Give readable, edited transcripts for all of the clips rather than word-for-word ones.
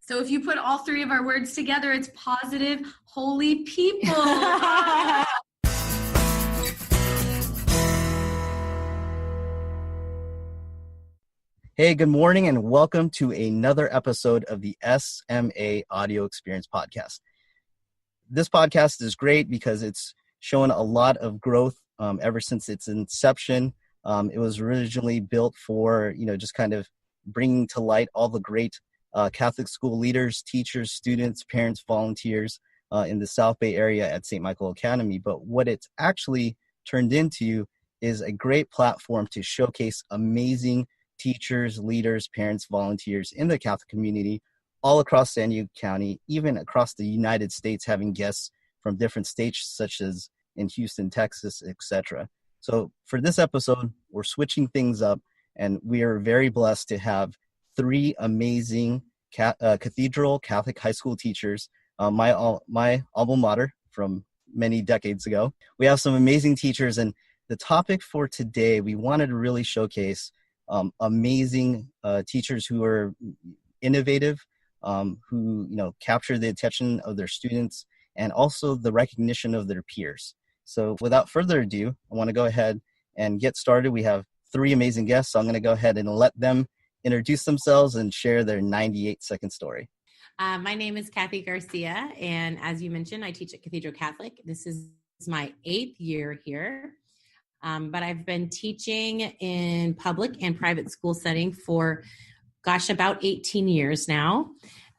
So if you put all three of our words together, it's positive, holy people. Hey, good morning and welcome to another episode of the SMA Audio Experience Podcast. This podcast is great because it's shown a lot of growth ever since its inception. It was originally built for, just kind of bringing to light all the great Catholic school leaders, teachers, students, parents, volunteers in the South Bay area at St. Michael Academy. But what it's actually turned into is a great platform to showcase amazing teachers, leaders, parents, volunteers in the Catholic community all across San Diego County, even across the United States, having guests from different states such as in Houston, Texas, etc. So for this episode, we're switching things up, and we are very blessed to have three amazing Cathedral Catholic High School teachers, my alma mater from many decades ago. We have some amazing teachers, and the topic for today, we wanted to really showcase amazing teachers who are innovative, who capture the attention of their students, and also the recognition of their peers. So without further ado, I want to go ahead and get started. We have three amazing guests, so I'm going to go ahead and let them introduce themselves and share their 98-second story. My name is Garcia, and as you mentioned, I teach at Cathedral Catholic. This is my 8th year here, but I've been teaching in public and private school setting for, about 18 years now.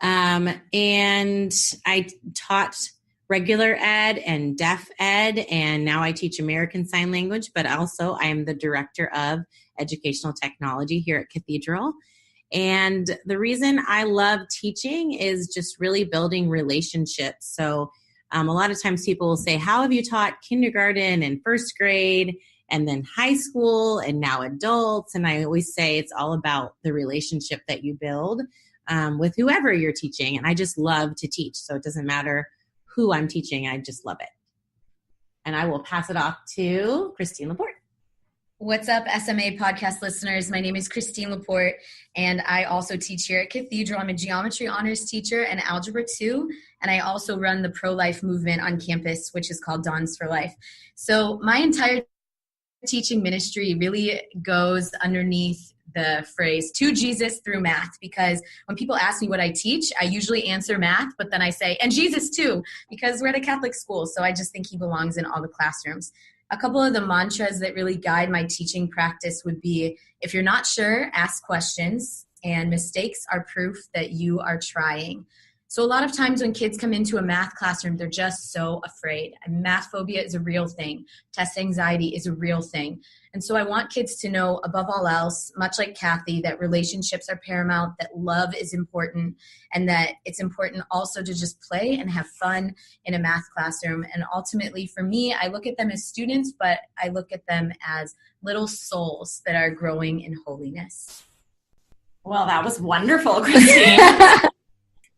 And I taught regular ed and deaf ed, and now I teach American Sign Language, but also I am the director of educational technology here at Cathedral. And the reason I love teaching is just really building relationships. So a lot of times people will say, how have you taught kindergarten and first grade and then high school and now adults? And I always say it's all about the relationship that you build with whoever you're teaching. And I just love to teach. So it doesn't matter who I'm teaching. I just love it. And I will pass it off to Christine LaPorte. What's up, SMA podcast listeners? My name is Christine LaPorte, and I also teach here at Cathedral. I'm a geometry honors teacher and algebra 2, and I also run the pro-life movement on campus, which is called Dawns for Life. So my entire teaching ministry really goes underneath the phrase to Jesus through math, because when people ask me what I teach, I usually answer math, but then I say, and Jesus too, because we're at a Catholic school. So I just think he belongs in all the classrooms. A couple of the mantras that really guide my teaching practice would be, if you're not sure, ask questions, and mistakes are proof that you are trying. So a lot of times when kids come into a math classroom, they're just so afraid. Math phobia is a real thing. Test anxiety is a real thing. And so I want kids to know, above all else, much like Kathy, that relationships are paramount, that love is important, and that it's important also to just play and have fun in a math classroom. And ultimately, for me, I look at them as students, but I look at them as little souls that are growing in holiness. Well, that was wonderful, Christine.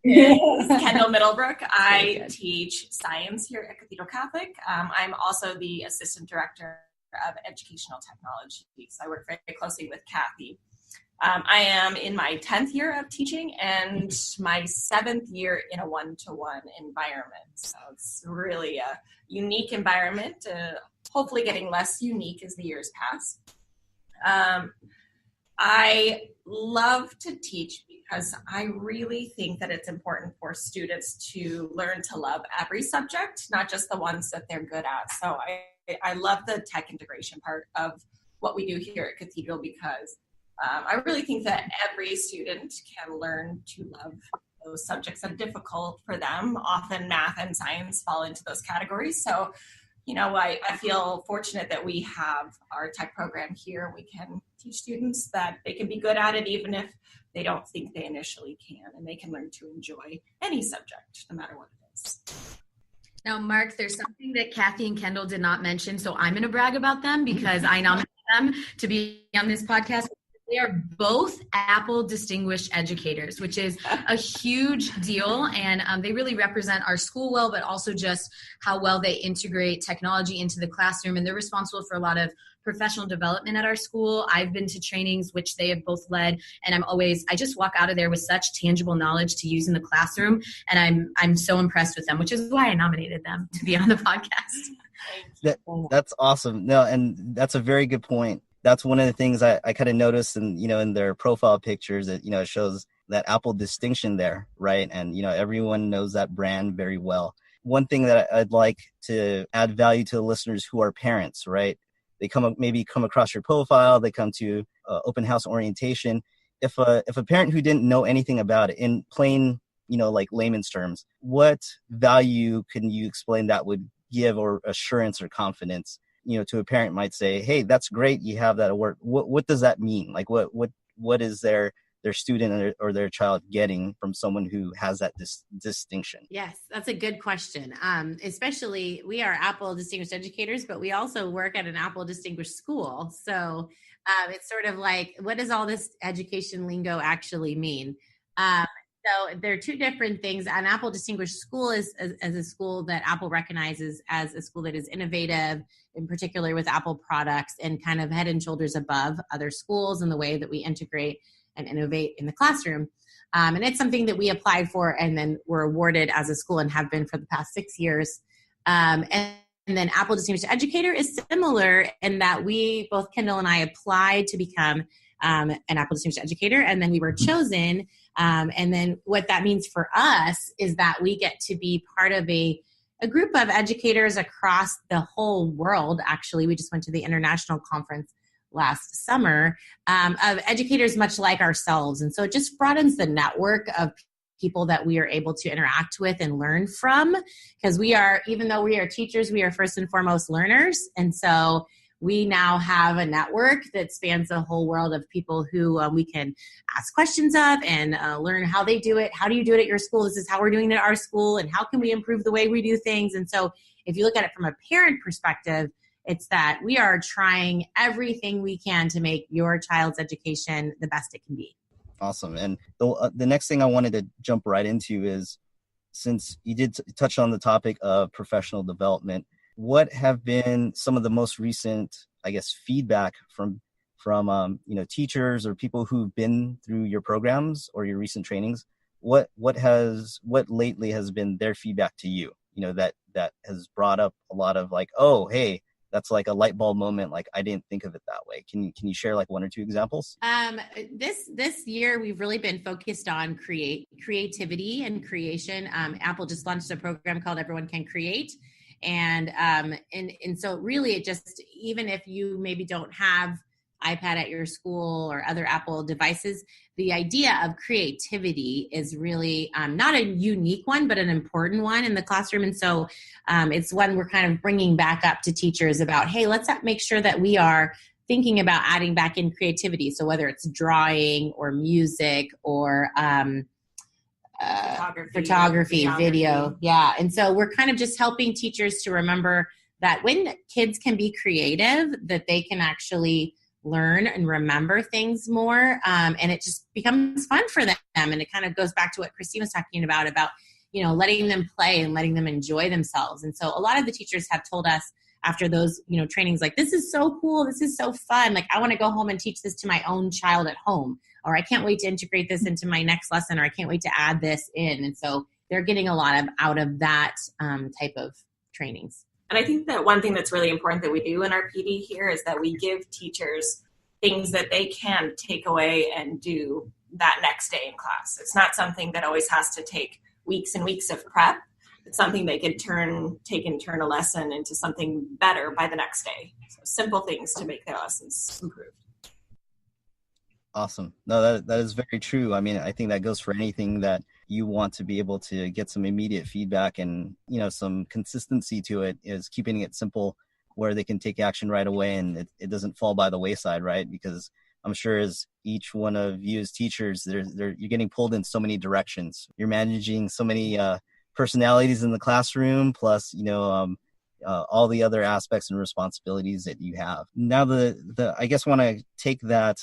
Kendell Middlebrook. I teach science here at Cathedral Catholic. I'm also the assistant director of educational technology, so I work very closely with Kathy. I am in my 10th year of teaching and my 7th year in a one-to-one environment. So it's really a unique environment, hopefully getting less unique as the years pass. I love to teach because I really think that it's important for students to learn to love every subject, not just the ones that they're good at. So I love the tech integration part of what we do here at Cathedral, because I really think that every student can learn to love those subjects that are difficult for them. Often math and science fall into those categories. So, I feel fortunate that we have our tech program here. We can teach students that they can be good at it even if they don't think they initially can, and they can learn to enjoy any subject, no matter what it is. Now, Mark, there's something that Kathy and Kendell did not mention, so I'm going to brag about them because I nominated them to be on this podcast. They are both Apple Distinguished Educators, which is a huge deal. And they really represent our school well, but also just how well they integrate technology into the classroom. And they're responsible for a lot of professional development at our school. I've been to trainings, which they have both led. And I just walk out of there with such tangible knowledge to use in the classroom. And I'm so impressed with them, which is why I nominated them to be on the podcast. That's awesome. No, and that's a very good point. That's one of the things I kind of noticed in their profile pictures that, it shows that Apple distinction there, right? And, everyone knows that brand very well. One thing that I'd like to add value to the listeners who are parents, right? They come across your profile, they come to open house orientation. If a parent who didn't know anything about it in plain, like layman's terms, what value can you explain that would give, or assurance or confidence, to a parent might say, hey, that's great, you have that award. What does that mean? Like what is their student or their child getting from someone who has that distinction? Yes, that's a good question. Especially, we are Apple Distinguished Educators, but we also work at an Apple Distinguished School. So it's sort of like, what does all this education lingo actually mean? So there are two different things. An Apple Distinguished School is as a school that Apple recognizes as a school that is innovative, in particular with Apple products, and kind of head and shoulders above other schools in the way that we integrate and innovate in the classroom. And it's something that we applied for and then were awarded as a school and have been for the past 6 years. And then Apple Distinguished Educator is similar in that we, both Kendell and I, applied to become an Apple Distinguished Educator, and then we were chosen. And then what that means for us is that we get to be part of a group of educators across the whole world. Actually, we just went to the international conference last summer of educators much like ourselves. And so it just broadens the network of people that we are able to interact with and learn from, because even though we are teachers, we are first and foremost learners. And so we now have a network that spans the whole world of people who we can ask questions of and learn how they do it. How do you do it at your school? This is how we're doing it at our school, and how can we improve the way we do things? And so if you look at it from a parent perspective, it's that we are trying everything we can to make your child's education the best it can be. Awesome. And the next thing I wanted to jump right into is, since you did touch on the topic of professional development, what have been some of the most recent, I guess, feedback from teachers or people who've been through your programs or your recent trainings? What lately has been their feedback to you? That has brought up a lot of like, oh, hey, that's like a light bulb moment. Like, I didn't think of it that way. Can you share like one or two examples? This year, we've really been focused on creativity and creation. Apple just launched a program called Everyone Can Create. And so really it just, even if you maybe don't have iPad at your school or other Apple devices, the idea of creativity is really not a unique one, but an important one in the classroom. And so it's one we're kind of bringing back up to teachers about, hey, let's make sure that we are thinking about adding back in creativity. So whether it's drawing or music or photography, video. Yeah. And so we're kind of just helping teachers to remember that when kids can be creative, that they can actually learn and remember things more. And it just becomes fun for them. And it kind of goes back to what Christine was talking about, letting them play and letting them enjoy themselves. And so a lot of the teachers have told us after those, trainings, like, this is so cool. This is so fun. Like, I want to go home and teach this to my own child at home, or I can't wait to integrate this into my next lesson, or I can't wait to add this in. And so they're getting a lot out of that type of trainings. And I think that one thing that's really important that we do in our PD here is that we give teachers things that they can take away and do that next day in class. It's not something that always has to take weeks and weeks of prep. It's something they could take and turn a lesson into something better by the next day. So simple things to make their lessons improved. Awesome. No, that is very true. I mean, I think that goes for anything that you want to be able to get some immediate feedback and, some consistency to it, is keeping it simple where they can take action right away and it doesn't fall by the wayside, right? Because I'm sure as each one of you as teachers, you're getting pulled in so many directions. You're managing so many personalities in the classroom, plus, all the other aspects and responsibilities that you have. Now, I guess want to take that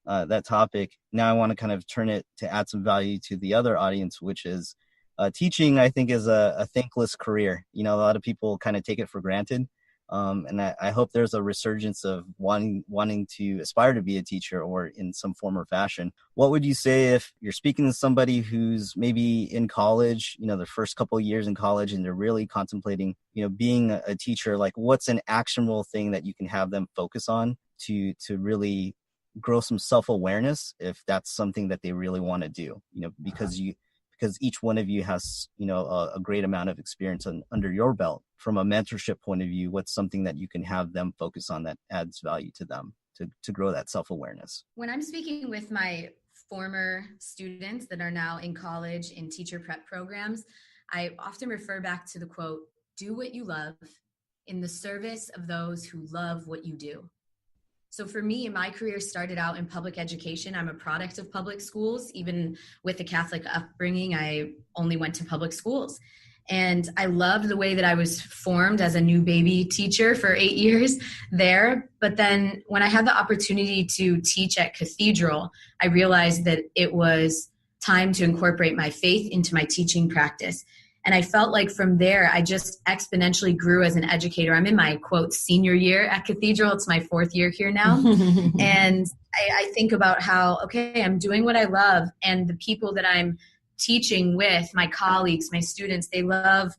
that topic. Now I want to kind of turn it to add some value to the other audience, which is teaching, I think, is a thankless career. A lot of people kind of take it for granted. And I hope there's a resurgence of wanting to aspire to be a teacher or in some form or fashion. What would you say if you're speaking to somebody who's maybe in college, their first couple of years in college, and they're really contemplating, being a teacher? Like, what's an actionable thing that you can have them focus on to really grow some self-awareness if that's something that they really want to do? Because each one of you has, a great amount of experience under your belt. From a mentorship point of view, what's something that you can have them focus on that adds value to them to grow that self-awareness? When I'm speaking with my former students that are now in college in teacher prep programs, I often refer back to the quote, "Do what you love in the service of those who love what you do." So for me, my career started out in public education. I'm a product of public schools. Even with a Catholic upbringing, I only went to public schools. And I loved the way that I was formed as a new baby teacher for 8 years there. But then when I had the opportunity to teach at Cathedral, I realized that it was time to incorporate my faith into my teaching practice. And I felt like from there, I just exponentially grew as an educator. I'm in my, quote, senior year at Cathedral. It's my 4th year here now. And I think about how, okay, I'm doing what I love. And the people that I'm teaching with, my colleagues, my students, they love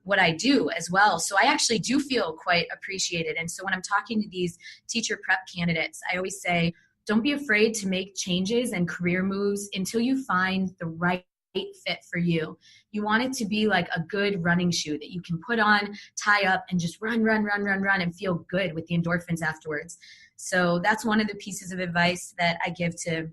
what I do as well. So I actually do feel quite appreciated. And so when I'm talking to these teacher prep candidates, I always say, don't be afraid to make changes and career moves until you find the right fit for you. You want it to be like a good running shoe that you can put on, tie up, and just run and feel good with the endorphins afterwards. So that's one of the pieces of advice that I give to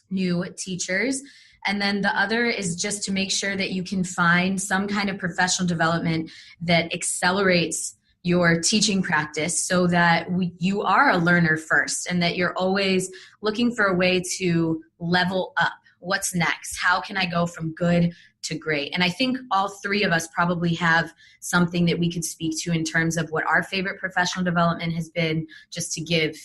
new teachers. And then the other is just to make sure that you can find some kind of professional development that accelerates your teaching practice so that you are a learner first and that you're always looking for a way to level up. What's next? How can I go from good to great? And I think all three of us probably have something that we could speak to in terms of what our favorite professional development has been, just to give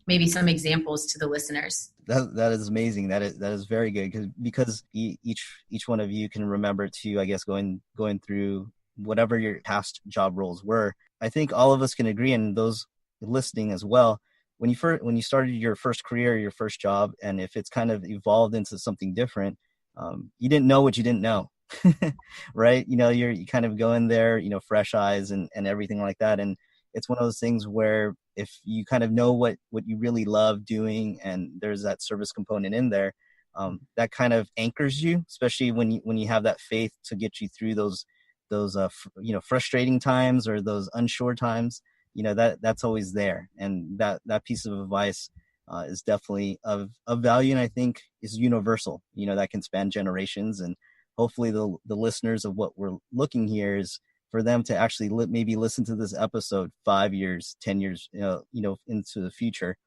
maybe some examples to the listeners. That is amazing. That is very good because each one of you can remember too, I guess, going through whatever your past job roles were. I think all of us can agree, and those listening as well, when you started your first career, your first job, and if it's kind of evolved into something different, you didn't know what you didn't know, right? You kind of go in there, fresh eyes and everything like that. And it's one of those things where if you kind of know what you really love doing, and there's that service component in there, that kind of anchors you, especially when you have that faith to get you through those frustrating times or those unsure times. That's always there. And that piece of advice is definitely of value, and I think is universal, that can span generations. And hopefully the listeners of what we're looking here is for them to actually maybe listen to this episode 5 years, 10 years, into the future.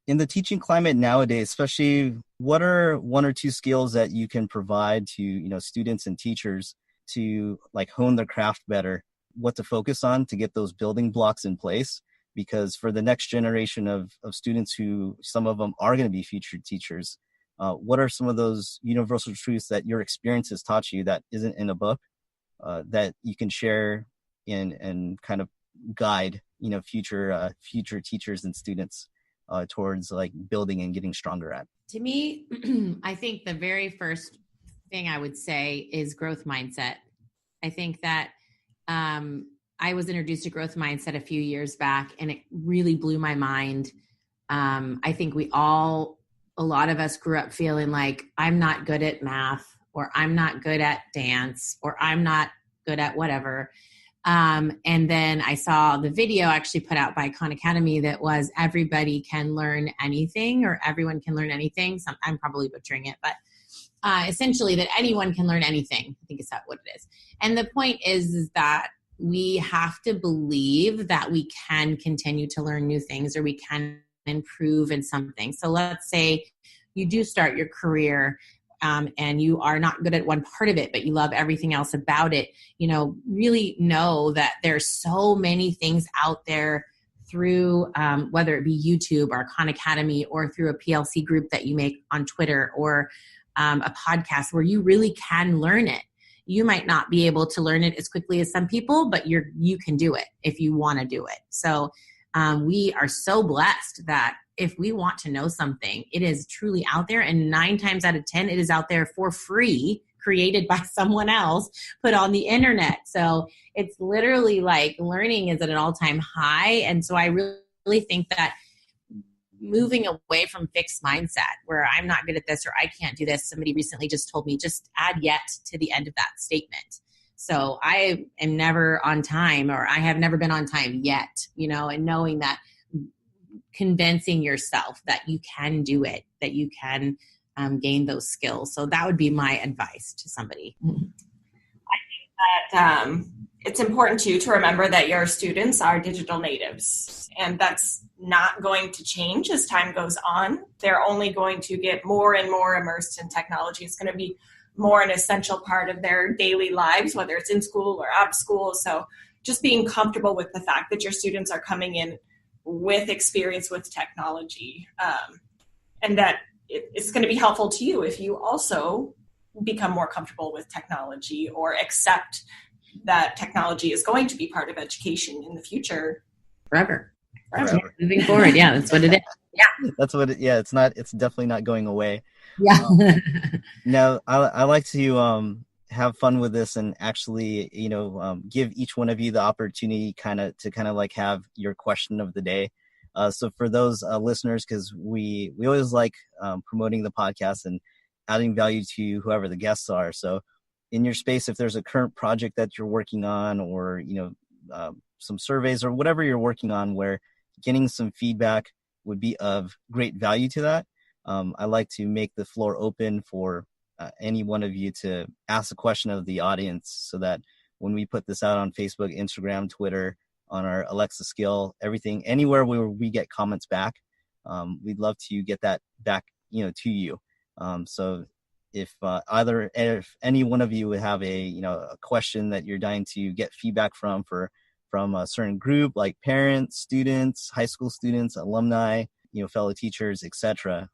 In the teaching climate nowadays, especially, what are one or two skills that you can provide to, students and teachers to like hone their craft better, what to focus on to get those building blocks in place? Because for the next generation of students, who some of them are going to be future teachers, what are some of those universal truths that your experience has taught you that isn't in a book, that you can share and kind of guide, future teachers and students towards like building and getting stronger at? To me, I think the very first thing I would say is growth mindset. I think that I was introduced to growth mindset a few years back, and it really blew my mind. I think a lot of us grew up feeling like, I'm not good at math, or I'm not good at dance, or I'm not good at whatever. And then I saw the video actually put out by Khan Academy that was everybody can learn anything, or everyone can learn anything. I'm probably butchering it, but essentially that anyone can learn anything. I think is that what it is. And the point is that we have to believe that we can continue to learn new things, or we can improve in something. So let's say you do start your career and you are not good at one part of it, but you love everything else about it. Really know that there's so many things out there through whether it be YouTube or Khan Academy or through a PLC group that you make on Twitter or a podcast where you really can learn it. You might not be able to learn it as quickly as some people, but you can do it if you want to do it. So we are so blessed that if we want to know something, it is truly out there. And 9 times out of 10, it is out there for free, created by someone else, put on the internet. So it's literally like learning is at an all-time high. And so I really think that moving away from fixed mindset where I'm not good at this or I can't do this. Somebody recently just told me, just add yet to the end of that statement. So I am never on time, or I have never been on time yet, and knowing that, convincing yourself that you can do it, that you can gain those skills. So that would be my advice to somebody. I think that it's important to remember that your students are digital natives, and that's not going to change as time goes on. They're only going to get more and more immersed in technology. It's going to be more an essential part of their daily lives, whether it's in school or out of school. So just being comfortable with the fact that your students are coming in with experience with technology, and that it's going to be helpful to you if you also become more comfortable with technology or accept that technology is going to be part of education in the future. Forever. Moving forward. Yeah, that's what it is. Yeah. That's what it's definitely not going away. Yeah. Now I like to have fun with this and actually, give each one of you the opportunity to like have your question of the day. So for those listeners, because we always like promoting the podcast and adding value to whoever the guests are. So in your space, if there's a current project that you're working on, or, some surveys or whatever you're working on where getting some feedback would be of great value to that, I like to make the floor open for any one of you to ask a question of the audience, so that when we put this out on Facebook, Instagram, Twitter, on our Alexa skill, everything, anywhere where we get comments back, we'd love to get that back, to you. So if any one of you would have a question that you're dying to get feedback from a certain group, like parents, students, high school students, alumni, fellow teachers, etc.,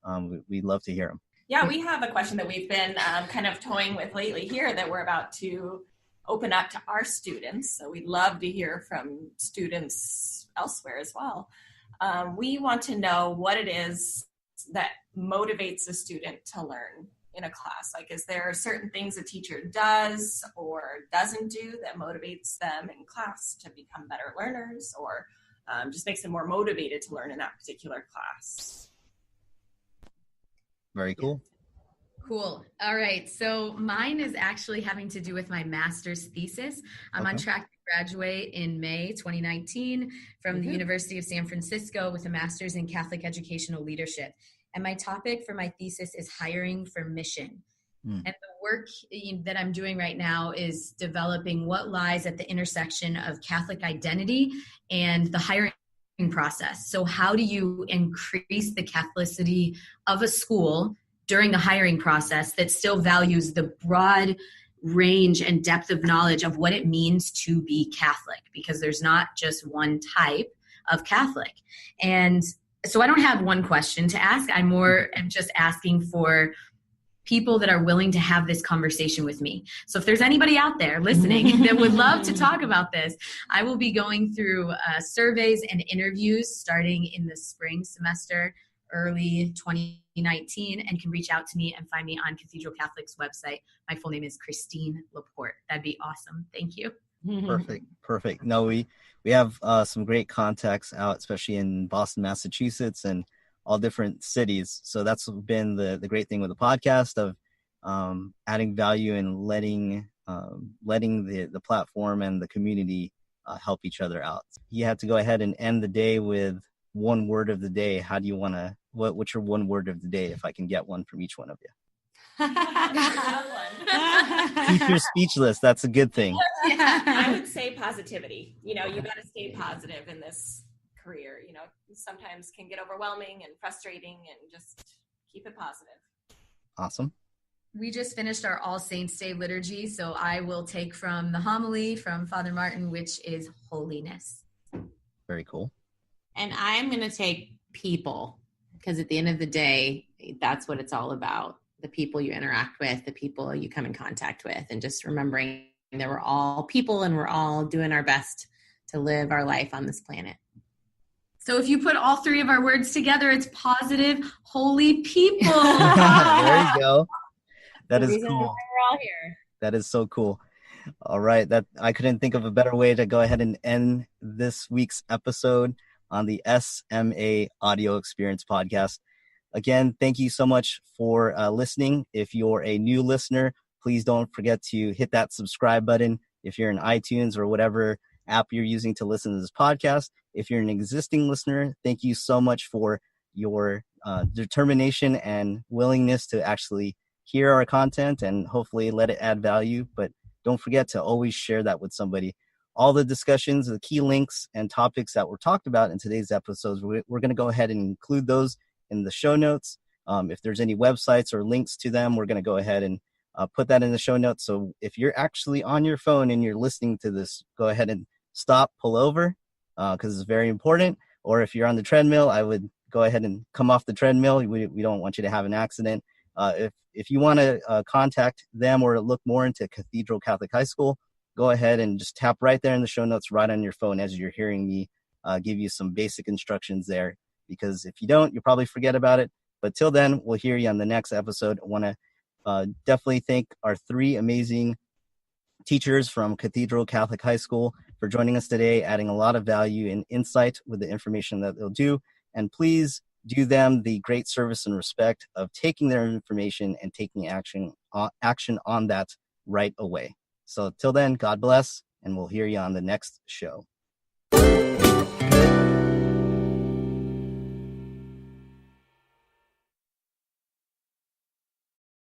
we'd love to hear them. Yeah, we have a question that we've been kind of toying with lately here that we're about to open up to our students. So we'd love to hear from students elsewhere as well. We want to know what it is that motivates a student to learn in a class. Like, is there certain things a teacher does or doesn't do that motivates them in class to become better learners, or just makes them more motivated to learn in that particular class? Very cool. Cool. All right. So mine is actually having to do with my master's thesis. I'm on track to graduate in May 2019 from the University of San Francisco with a master's in Catholic educational leadership. And my topic for my thesis is hiring for mission. And the work that I'm doing right now is developing what lies at the intersection of Catholic identity and the hiring process. So how do you increase the Catholicity of a school during the hiring process that still values the broad range and depth of knowledge of what it means to be Catholic? Because there's not just one type of Catholic. And so I don't have one question to ask. I more am just asking for people that are willing to have this conversation with me. So if there's anybody out there listening that would love to talk about this, I will be going through surveys and interviews starting in the spring semester, early 2019, and can reach out to me and find me on Cathedral Catholic's website. My full name is Christine LaPorte. That'd be awesome. Thank you. Perfect. No, we have some great contacts out, especially in Boston, Massachusetts, and all different cities. So that's been the great thing with the podcast of adding value and letting the platform and the community help each other out. You have to go ahead and end the day with one word of the day. How do you want to, what's your one word of the day, if I can get one from each one of you? Teacher speechless. That's a good thing. I would say positivity. You got to stay positive in this career. Sometimes can get overwhelming and frustrating, and just keep it positive. Awesome. We just finished our All Saints Day liturgy, so I will take from the homily from Father Martin, which is holiness. Very cool. And I'm going to take people, because at the end of the day, that's what it's all about. The people you interact with, the people you come in contact with, and just remembering that we're all people and we're all doing our best to live our life on this planet. So if you put all three of our words together, it's positive, holy people. There you go. That is cool. Why we're all here. That is so cool. All right. That I couldn't think of a better way to go ahead and end this week's episode on the SMA Audio Experience Podcast. Again, thank you so much for listening. If you're a new listener, please don't forget to hit that subscribe button. If you're in iTunes or whatever app you're using to listen to this podcast. If you're an existing listener, thank you so much for your determination and willingness to actually hear our content and hopefully let it add value. But don't forget to always share that with somebody. All the discussions, the key links and topics that were talked about in today's episodes, we're going to go ahead and include those in the show notes. If there's any websites or links to them, we're going to go ahead and put that in the show notes. So if you're actually on your phone and you're listening to this, go ahead and stop, pull over, because it's very important. Or if you're on the treadmill, I would go ahead and come off the treadmill. We don't want you to have an accident. If you want to contact them or look more into Cathedral Catholic High School, go ahead and just tap right there in the show notes right on your phone as you're hearing me give you some basic instructions there. Because if you don't, you'll probably forget about it. But till then, we'll hear you on the next episode. I want to definitely thank our three amazing teachers from Cathedral Catholic High School for joining us today, adding a lot of value and insight with the information that they'll do. And please do them the great service and respect of taking their information and taking action on that right away. So till then, God bless, and we'll hear you on the next show.